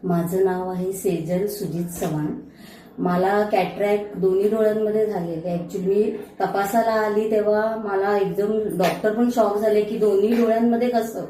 माझं नाव आहे सेजल सुजित चव्हाण. मला कॅटरॅक्ट दोन्ही डोळ्यांमध्ये झालेले. ऍक्च्युली मी तपासाला आली तेव्हा मला एकदम डॉक्टर पण शॉक झाले की दोन्ही डोळ्यांमध्ये कसं.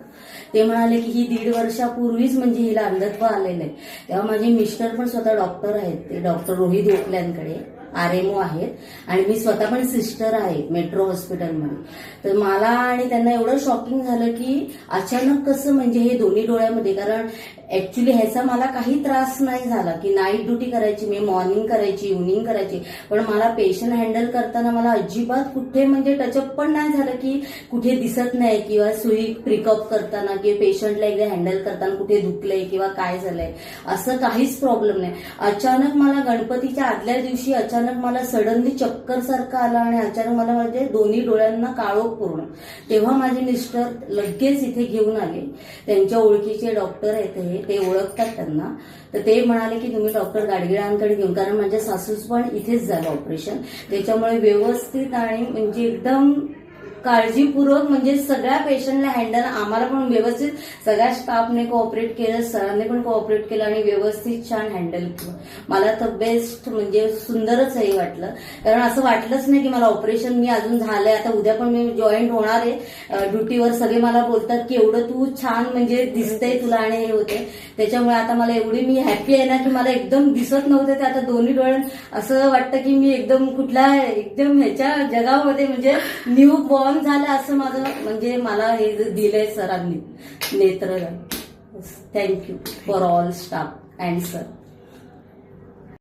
ते म्हणाले की ही 1.5 वर्षापूर्वीच म्हणजे हिला अंधत्व आलेलं आहे. तेव्हा माझे मिस्टर पण स्वतः डॉक्टर आहेत, ते डॉक्टर रोहित ओकल्यांकडे RMO आहेत आणि मी स्वतः पण सिस्टर आहे मेट्रो हॉस्पिटलमध्ये. तर मला आणि त्यांना एवढं शॉकिंग झालं की अचानक कसं म्हणजे हे दोन्ही डोळ्यामध्ये. कारण ऍक्च्युली ह्याचा मला काही त्रास नाही झाला की नाईट ड्युटी करायची, मी मॉर्निंग करायची, इव्हनिंग करायची, पण मला पेशंट हँडल करताना मला अजिबात कुठे म्हणजे टचअप पण नाही झालं की कुठे दिसत नाही किंवा सुई प्रिकअप करताना किंवा पेशंटला एकदा हँडल करताना कुठे दुखलंय किंवा काय झालंय असं काहीच प्रॉब्लेम नाही. अचानक मला गणपतीच्या आदल्या दिवशी अचानक मला सडनली चक्कर सारखं आलं आणि अचानक मला म्हणजे दोन्ही डोळ्यांना काळोख पूर्ण. तेव्हा माझे मिस्टर लगेच इथे घेऊन आले. त्यांच्या ओळखीचे डॉक्टर आहेत, ते ओळखतात त्यांना. तर ते म्हणाले की तुम्ही डॉक्टर गाडगिळांकडे घेऊन, कारण माझ्या सासूच पण इथेच झालं ऑपरेशन. त्याच्यामुळे व्यवस्थित आणि म्हणजे एकदम काळजीपूर्वक म्हणजे सगळ्या पेशंटला हँडल, आम्हाला पण व्यवस्थित सगळ्या स्टाफने कोऑपरेट केलं, सरांनी पण कोऑपरेट केलं आणि व्यवस्थित छान हँडल केलं. मला तर बेस्ट म्हणजे सुंदरच हे वाटलं. कारण असं वाटलंच नाही की मला ऑपरेशन मी अजून झालंय, आता उद्या पण मी जॉईंट होणार आहे ड्युटीवर. सगळे मला बोलतात की एवढं तू छान म्हणजे दिसतंय तुला आणि हे होते. त्याच्यामुळे आता मला एवढी मी हॅपी आहे ना की मला एकदम दिसत नव्हते ते आता दोन्ही डोळे असं वाटतं की मी एकदम कुठल्या एकदम ह्याच्या जगामध्ये म्हणजे न्यू बॉर्न झालं असं माझं म्हणजे मला हे दिलंय सरांनी नेत्र. Thank you for all staff and sir.